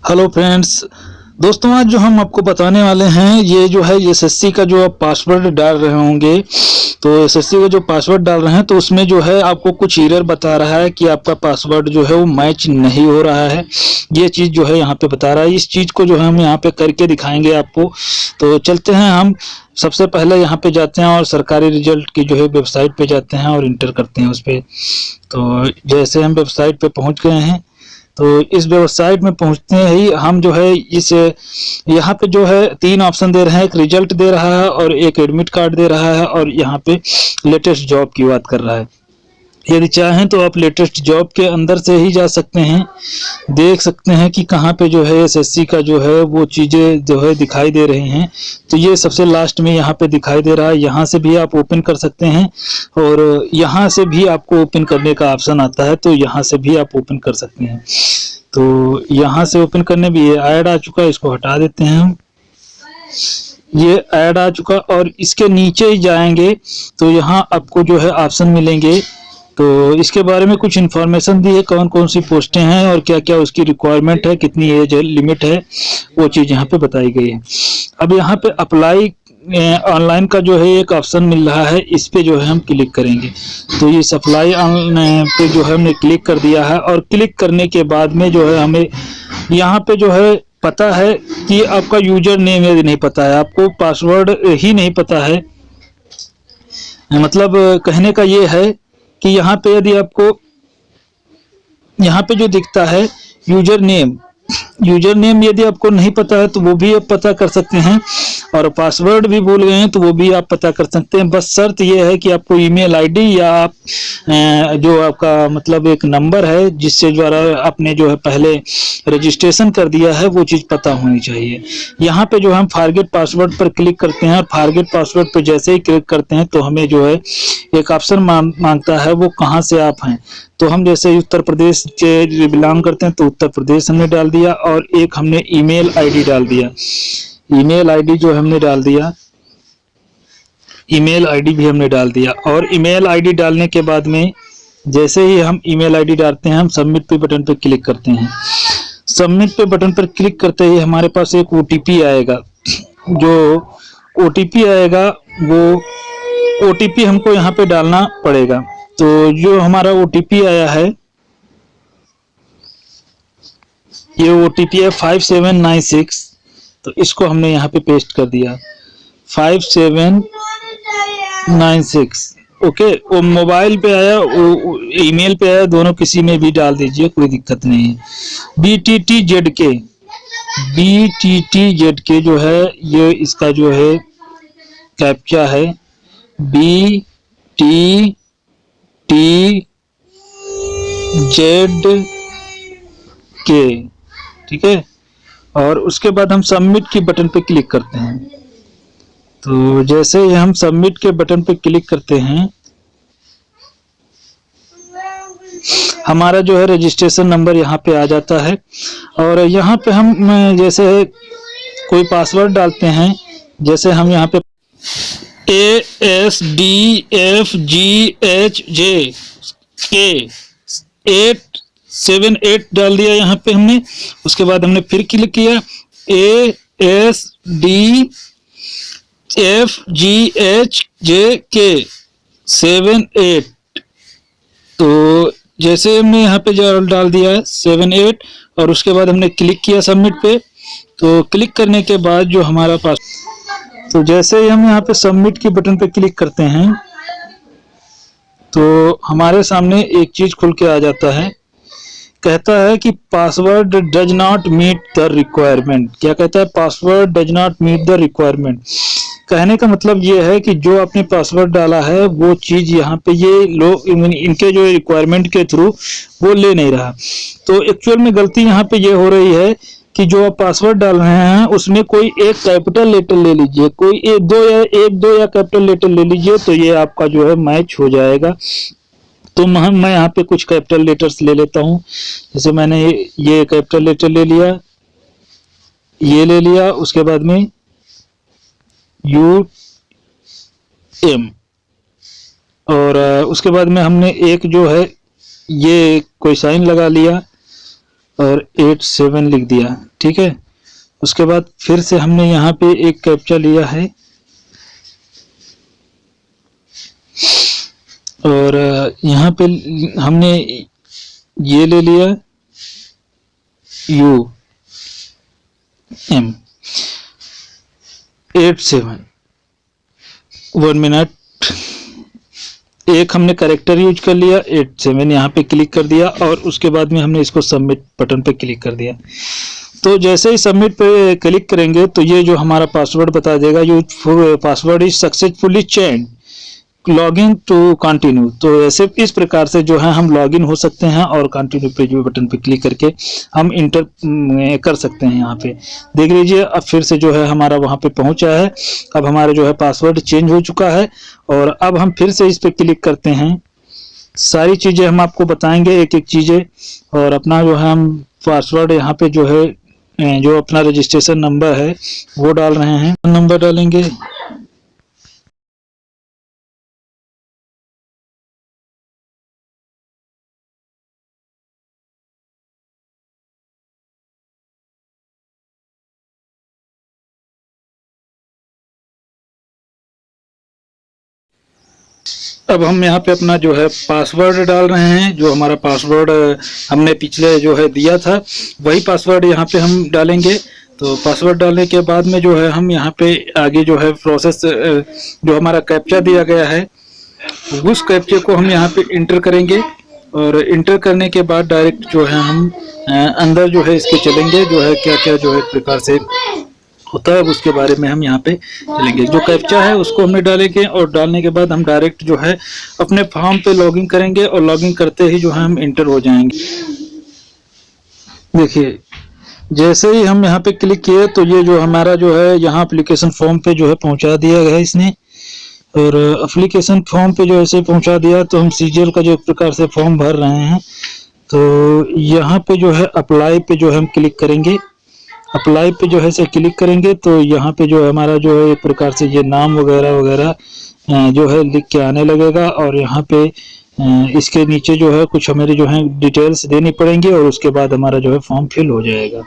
Hello friends, दोस्तों आज जो हम आपको बताने वाले हैं ये जो है एसएससी का जो आप पासवर्ड डाल रहे होंगे, तो एसएससी का जो पासवर्ड डाल रहे हैं तो उसमें जो है आपको कुछ एरर बता रहा है कि आपका पासवर्ड जो है वो मैच नहीं हो रहा है। ये चीज़ जो है यहाँ पे बता रहा है। इस चीज़ को जो है हम यहाँ पे करके दिखाएंगे आपको। तो चलते हैं, हम सबसे पहले यहाँ पे जाते हैं और सरकारी रिजल्ट की जो है वेबसाइट पे जाते हैं और इंटर करते हैं उस पर। तो जैसे हम वेबसाइट पे पहुँच गए हैं तो इस वेबसाइट में पहुंचते ही हम जो है इस यहाँ पे जो है 3 ऑप्शन दे रहे हैं। एक रिजल्ट दे रहा है और एक एडमिट कार्ड दे रहा है और यहाँ पे लेटेस्ट जॉब की बात कर रहा है। यदि चाहें तो आप लेटेस्ट जॉब के अंदर से ही जा सकते हैं, देख सकते हैं कि कहाँ पे जो है एसएससी का जो है वो चीज़ें जो है दिखाई दे रही हैं। तो ये सबसे लास्ट में यहाँ पे दिखाई दे रहा है। यहाँ से भी आप ओपन कर सकते हैं और यहाँ से भी आपको ओपन करने का ऑप्शन आता है, तो यहाँ से भी आप ओपन कर सकते हैं। तो यहाँ से ओपन करने भी ये ऐड आ चुका है, इसको हटा देते हैं हम। ये ऐड आ चुका और इसके नीचे ही जाएंगे तो यहाँ आपको जो है ऑप्शन मिलेंगे। तो इसके बारे में कुछ इन्फॉर्मेशन दी है, कौन कौन सी पोस्टें हैं और क्या क्या उसकी रिक्वायरमेंट है, कितनी एज लिमिट है, वो चीज़ यहाँ पे बताई गई है। अब यहाँ पे अप्लाई ऑनलाइन का जो है एक ऑप्शन मिल रहा है, इस पे जो है हम क्लिक करेंगे। तो इस अप्लाई ऑनलाइन पे जो है हमने क्लिक कर दिया है और क्लिक करने के बाद में जो है हमें यहाँ पे जो है पता है कि आपका यूजर नेम यदि नहीं पता है, आपको पासवर्ड ही नहीं पता है, मतलब कहने का ये है कि यहाँ पे यदि आपको यहाँ पे जो दिखता है यूजर नेम यदि आपको नहीं पता है तो वो भी आप पता कर सकते हैं, और पासवर्ड भी भूल गए हैं तो वो भी आप पता कर सकते हैं। बस शर्त ये है कि आपको ईमेल आईडी या आप जो आपका मतलब एक नंबर है जिससे द्वारा आपने जो है पहले रजिस्ट्रेशन कर दिया है वो चीज़ पता होनी चाहिए। यहाँ पे जो हम फॉरगेट पासवर्ड पर क्लिक करते हैं और फॉरगेट पासवर्ड पर जैसे ही क्लिक करते हैं तो हमें जो है एक ऑप्शन मांगता है, वो कहाँ से आप हैं। तो हम जैसे उत्तर प्रदेश से बिलोंग करते हैं तो उत्तर प्रदेश हमने डाल दिया और एक हमने ईमेल आईडी डाल दिया। ईमेल आईडी जो हमने डाल दिया, ईमेल आईडी भी हमने डाल दिया। और ईमेल आईडी डालने के बाद में जैसे ही हम ईमेल आईडी डालते हैं हम सबमिट पे बटन पर क्लिक करते हैं। सबमिट पे बटन पर क्लिक करते ही हमारे पास एक ओटीपी आएगा। जो ओटीपी आएगा वो ओटीपी हमको यहाँ पे डालना पड़ेगा। तो जो हमारा ओटीपी आया है ये ओटीपी है 5796, तो इसको हमने यहाँ पे पेस्ट कर दिया 5796। ओके, वो मोबाइल पे आया, वो ईमेल पे आया, दोनों किसी में भी डाल दीजिए, कोई दिक्कत नहीं है। BTTZK जो है ये इसका जो है कैप्चा है BTTZK, ठीक है। और उसके बाद हम सबमिट की बटन पे क्लिक करते हैं। तो जैसे ही हम सबमिट के बटन पे क्लिक करते हैं हमारा जो है रजिस्ट्रेशन नंबर यहाँ पे आ जाता है। और यहाँ पे हम जैसे कोई पासवर्ड डालते हैं, जैसे हम यहाँ पे ASDFGHJ878 डाल दिया यहाँ पे हमने। उसके बाद हमने फिर क्लिक किया ASDFGHJ78। तो जैसे हमने यहाँ पे डाल दिया है 78 और उसके बाद हमने क्लिक किया सबमिट पे। तो क्लिक करने के बाद जो हमारा पास, तो जैसे ही हम यहाँ पे सबमिट की बटन पे क्लिक करते हैं तो हमारे सामने एक चीज खुल के आ जाता है, कहता है कि password does not meet the requirement. क्या कहता है? Password does not meet the requirement. कहने का मतलब ये है कि जो आपने पासवर्ड डाला है वो चीज यहाँ पे ये लोग इनके जो रिक्वायरमेंट के थ्रू वो ले नहीं रहा। तो एक्चुअल में गलती यहाँ पे ये हो रही है कि जो आप पासवर्ड डाल रहे हैं उसमें कोई एक कैपिटल लेटर ले लीजिए, कोई एक दो या कैपिटल लेटर ले लीजिए, तो ये आपका जो है मैच हो जाएगा। तो मैं यहाँ पे कुछ कैपिटल लेटर्स ले लेता हूँ। जैसे मैंने ये कैपिटल लेटर ले लिया, ये ले लिया, उसके बाद में UM, और उसके बाद में हमने एक जो है ये कोई साइन लगा लिया और 87 लिख दिया। ठीक है। उसके बाद फिर से हमने यहाँ पे एक कैप्चा लिया है और यहाँ पे हमने ये ले लिया UM 87 1 मिनट। एक हमने करेक्टर यूज कर लिया 87, यहाँ पे क्लिक कर दिया और उसके बाद में हमने इसको सबमिट बटन पे क्लिक कर दिया। तो जैसे ही सबमिट पे क्लिक करेंगे तो ये जो हमारा पासवर्ड बता देगा, use password is successfully change, login to continue. तो ऐसे इस प्रकार से जो है हम लॉगिन हो सकते हैं और कंटिन्यू पे जो बटन पे क्लिक करके हम इंटर कर सकते हैं। यहाँ पे देख लीजिए अब फिर से जो है हमारा वहाँ पे पहुँचा है। अब हमारा जो है पासवर्ड चेंज हो चुका है और अब हम फिर से इस पे क्लिक करते हैं। सारी चीज़ें हम आपको बताएंगे एक एक चीज़ें, और अपना जो है हम पासवर्ड यहाँ पे जो है जो अपना रजिस्ट्रेशन नंबर है वो डाल रहे हैं, नंबर डालेंगे। अब हम यहाँ पे अपना जो है पासवर्ड डाल रहे हैं। जो हमारा पासवर्ड हमने पिछले जो है दिया था वही पासवर्ड यहाँ पे हम डालेंगे। तो पासवर्ड डालने के बाद में जो है हम यहाँ पे आगे जो है प्रोसेस, जो हमारा कैप्चा दिया गया है उस कैप्चे को हम यहाँ पे इंटर करेंगे और इंटर करने के बाद डायरेक्ट जो है हम अंदर जो है इसके चलेंगे, जो है क्या क्या जो है एक प्रकार से होता है उसके बारे में हम यहाँ पे चलेंगे। जो कैप्चा है उसको हमने डालेंगे और डालने के बाद हम डायरेक्ट जो है अपने फॉर्म पे लॉगिन करेंगे और लॉगिन करते ही जो है हम इंटर हो जाएंगे। देखिए जैसे ही हम यहाँ पे क्लिक किए तो ये जो हमारा जो है यहाँ एप्लीकेशन फॉर्म पे जो है पहुँचा दिया गया है इसने। और एप्लीकेशन फॉर्म पे जो ऐसे पहुँचा दिया तो हम CGL का जो एक प्रकार से फॉर्म भर रहे हैं। तो यहाँ पे जो है अप्लाई पे जो है हम क्लिक करेंगे। अप्लाई पे जो है से क्लिक करेंगे तो यहाँ पे जो हमारा जो है एक प्रकार से ये नाम वगैरह वगैरह जो है लिख के आने लगेगा और यहाँ पे इसके नीचे जो है कुछ हमारी जो है डिटेल्स देनी पड़ेंगी और उसके बाद हमारा जो है फॉर्म फिल हो जाएगा।